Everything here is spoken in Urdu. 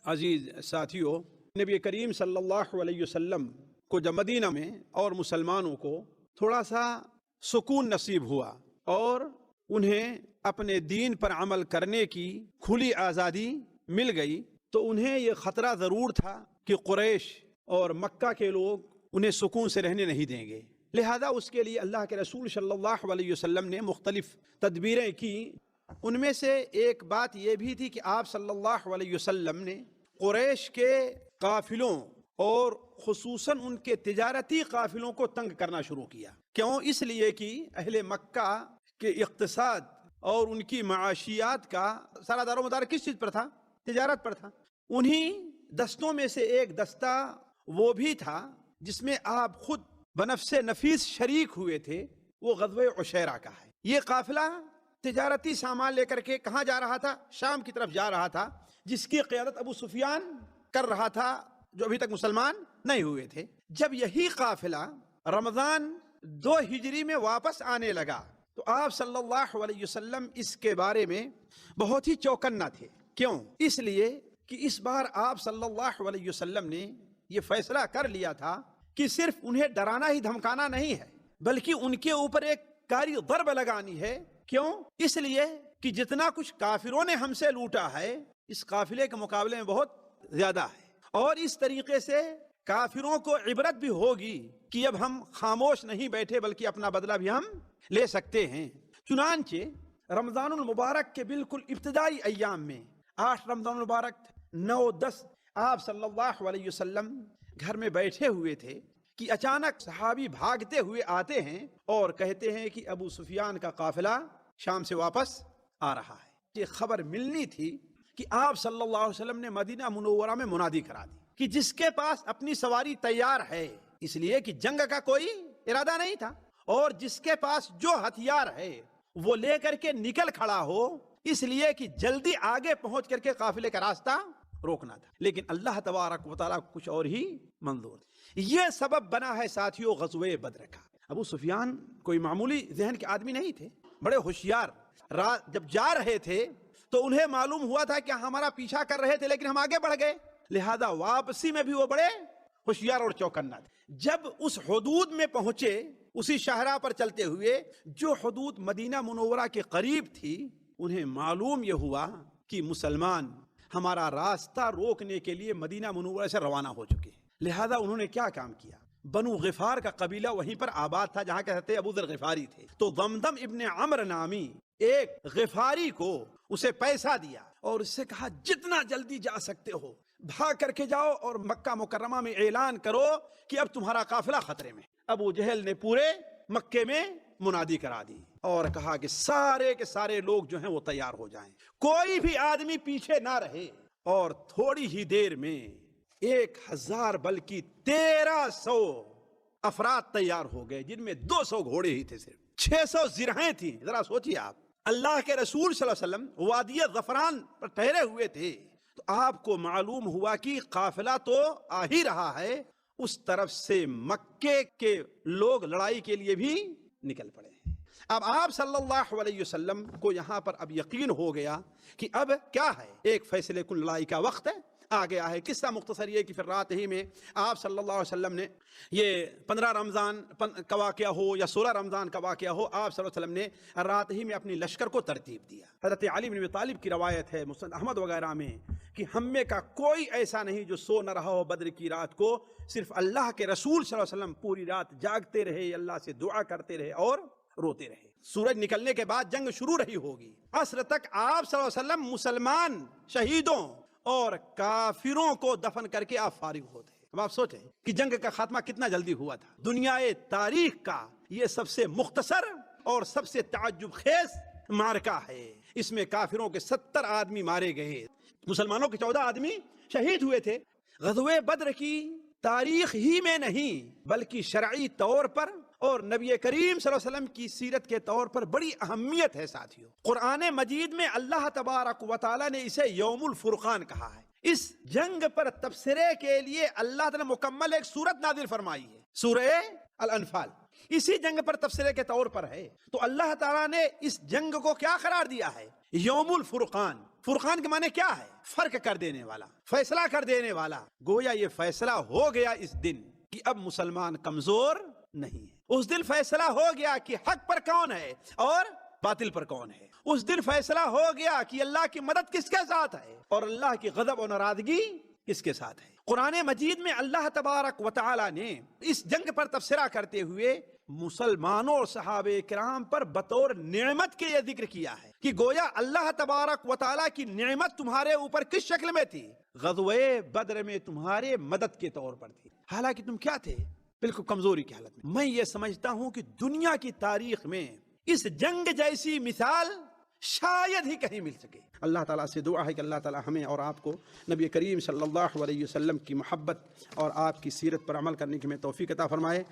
عزیز ساتھیوں، نبی کریم صلی اللہ علیہ وسلم کو جب مدینہ میں اور مسلمانوں کو تھوڑا سا سکون نصیب ہوا اور انہیں اپنے دین پر عمل کرنے کی کھلی آزادی مل گئی، تو انہیں یہ خطرہ ضرور تھا کہ قریش اور مکہ کے لوگ انہیں سکون سے رہنے نہیں دیں گے۔ لہذا اس کے لیے اللہ کے رسول صلی اللہ علیہ وسلم نے مختلف تدبیریں کی۔ ان میں سے ایک بات یہ بھی تھی کہ آپ صلی اللہ علیہ وسلم نے قریش کے قافلوں اور خصوصاً ان کے تجارتی قافلوں کو تنگ کرنا شروع کیا۔ کیوں؟ اس لیے کہ اہل مکہ کے اقتصاد اور ان کی معاشیات کا سارا دار و مدار کس چیز پر تھا؟ تجارت پر تھا۔ انہی دستوں میں سے ایک دستہ وہ بھی تھا جس میں آپ خود بنفس نفیس شریک ہوئے تھے، وہ غزوہ عشیرہ کا ہے۔ یہ قافلہ تجارتی سامان لے کر کے کہاں جا رہا تھا؟ شام کی طرف جا رہا تھا، جس کی قیادت ابو سفیان کر رہا تھا، جو ابھی تک مسلمان نہیں ہوئے تھے۔ جب یہی قافلہ رمضان 2 ہجری میں واپس آنے لگا تو آپ صلی اللہ علیہ وسلم اس کے بارے میں بہت ہی چوکنا تھے۔ کیوں؟ اس لیے کہ اس بار آپ صلی اللہ علیہ وسلم نے یہ فیصلہ کر لیا تھا کہ صرف انہیں ڈرانا ہی دھمکانا نہیں ہے، بلکہ ان کے اوپر ایک کاری ضرب لگانی ہے۔ کیوں؟ اس لیے کہ جتنا کچھ کافروں نے ہم سے لوٹا ہے اس قافلے کے مقابلے میں بہت زیادہ ہے، اور اس طریقے سے کافروں کو عبرت بھی ہوگی کہ اب ہم خاموش نہیں بیٹھے بلکہ اپنا بدلہ بھی ہم لے سکتے ہیں۔ چنانچہ رمضان المبارک کے بالکل ابتدائی ایام میں 8 رمضان المبارک 9 10 آپ صلی اللہ علیہ وسلم گھر میں بیٹھے ہوئے تھے کہ اچانک صحابی بھاگتے ہوئے آتے ہیں اور کہتے ہیں کہ ابو سفیان کا قافلہ شام سے واپس آ رہا ہے۔ یہ خبر ملنی تھی کہ آپ صلی اللہ علیہ وسلم نے مدینہ منورہ میں منادی کرا دی کہ جس کے پاس اپنی سواری تیار ہے، اس لیے کہ جنگ کا کوئی ارادہ نہیں تھا، اور جس کے پاس جو ہتھیار ہے وہ لے کر کے نکل کھڑا ہو، اس لیے کہ جلدی آگے پہنچ کر کے قافلے کا راستہ روکنا تھا۔ لیکن اللہ تبارک و تعالیٰ کچھ اور ہی منظور۔ یہ سبب بنا ہے ساتھیوں غزوہ بدر کا۔ ابو سفیان کوئی معمولی ذہن کے آدمی نہیں تھے، بڑے ہوشیار۔ جب جا رہے تھے تو انہیں معلوم ہوا تھا کہ ہمارا پیچھا کر رہے تھے لیکن ہم آگے بڑھ گئے، لہذا واپسی میں بھی وہ بڑے ہوشیار اور چوکنا تھے۔ جب اس حدود میں پہنچے، اسی شاہراہ پر چلتے ہوئے جو حدود مدینہ منورہ کے قریب تھی، انہیں معلوم یہ ہوا کہ مسلمان ہمارا راستہ روکنے کے لیے مدینہ منورہ سے روانہ ہو چکے ہیں۔ لہذا انہوں نے کیا کام کیا؟ بنو غفار کا قبیلہ وہیں پر آباد تھا جہاں کہتے ابو ذر غفاری تھے، تو ضمضم ابن عمرو نامی ایک غفاری کو اسے پیسہ دیا اور اس سے کہا جتنا جلدی جا سکتے ہو بھاگ کر کے جاؤ اور مکہ مکرمہ میں اعلان کرو کہ اب تمہارا قافلہ خطرے میں۔ ابو جہل نے پورے مکے میں منادی کرا دی اور کہا کہ سارے کے سارے لوگ جو ہیں وہ تیار ہو جائیں، کوئی بھی آدمی پیچھے نہ رہے، اور تھوڑی ہی دیر میں 1000 بلکہ 1300 افراد تیار ہو گئے، جن میں 200 گھوڑے ہی تھے، صرف 600 زرہیں تھیں۔ ذرا سوچیے آپ، اللہ کے رسول صلی اللہ علیہ وسلم وادی ظفران پر ٹھہرے ہوئے تھے، تو آپ کو معلوم ہوا کہ قافلہ تو آ ہی رہا ہے، اس طرف سے مکے کے لوگ لڑائی کے لیے بھی نکل پڑے ہیں۔ اب آپ صلی اللہ علیہ وسلم کو یہاں پر اب یقین ہو گیا کہ اب کیا ہے، ایک فیصلے کن لڑائی کا وقت ہے، آ گیا ہے۔ قصہ مختصر یہ کہ پھر رات ہی میں آپ صلی اللہ علیہ وسلم نے، یہ 15 رمضان کا واقعہ ہو یا 16 رمضان کا واقعہ ہو، آپ صلی اللہ علیہ وسلم نے رات ہی میں اپنی لشکر کو ترتیب دیا۔ حضرت علی بن ابی طالب کی روایت ہے مسند احمد وغیرہ میں کہ ہم میں کا کوئی ایسا نہیں جو سو نہ رہا ہو بدر کی رات کو، صرف اللہ کے رسول صلی اللہ علیہ وسلم پوری رات جاگتے رہے، اللہ سے دعا کرتے رہے اور روتے رہے۔ سورج نکلنے کے بعد جنگ شروع رہی ہوگی، عصر تک آپ صلی اللہ علیہ وسلم مسلمان شہیدوں اور کافروں کو دفن کر کے آپ فارغ ہوتے ہیں۔ اب آپ سوچیں کہ جنگ کا خاتمہ کتنا جلدی ہوا تھا۔ دنیا تاریخ کا یہ سب سے مختصر اور سب سے تعجب خیز معرکہ ہے۔ اس میں کافروں کے 70 آدمی مارے گئے، مسلمانوں کے 14 آدمی شہید ہوئے تھے۔ غزوہ بدر کی تاریخ ہی میں نہیں بلکہ شرعی طور پر اور نبی کریم صلی اللہ علیہ وسلم کی سیرت کے طور پر بڑی اہمیت ہے ساتھیوں۔ قرآن مجید میں اللہ تبارک و تعالیٰ نے اسے یوم الفرقان کہا ہے۔ اس جنگ پر تبصرے کے لیے اللہ تعالیٰ نے مکمل ایک سورت نازل فرمائی ہے، سورہ الانفال۔ اسی جنگ پر تبصرے کے طور پر ہے۔ تو اللہ تعالیٰ نے اس جنگ کو کیا قرار دیا ہے؟ یوم الفرقان۔ فرقان کے معنی کیا ہے؟ فرق کر دینے والا، فیصلہ کر دینے والا۔ گویا یہ فیصلہ ہو گیا اس دن کہ اب مسلمان کمزور نہیں ہے۔ اس دن فیصلہ ہو گیا کہ حق پر کون ہے اور باطل پر کون ہے۔ اس دن فیصلہ ہو گیا کہ اللہ کی مدد کس کے ساتھ ہے اور اللہ کی غضب و ناراضگی کس کے ساتھ ہے۔ قرآن مجید میں اللہ تبارک و تعالی نے اس جنگ پر تبصرہ کرتے ہوئے مسلمانوں اور صحابہ کرام پر بطور نعمت کے یہ ذکر کیا ہے کہ گویا اللہ تبارک و تعالی کی نعمت تمہارے اوپر کس شکل میں تھی؟ غزوہ بدر میں تمہارے مدد کے طور پر تھی، حالانکہ تم کیا تھے؟ بالکل کمزوری کی حالت میں۔ میں یہ سمجھتا ہوں کہ دنیا کی تاریخ میں اس جنگ جیسی مثال شاید ہی کہیں مل سکے۔ اللہ تعالیٰ سے دعا ہے کہ اللہ تعالیٰ ہمیں اور آپ کو نبی کریم صلی اللہ علیہ وسلم کی محبت اور آپ کی سیرت پر عمل کرنے کی ہمیں توفیق عطا فرمائے۔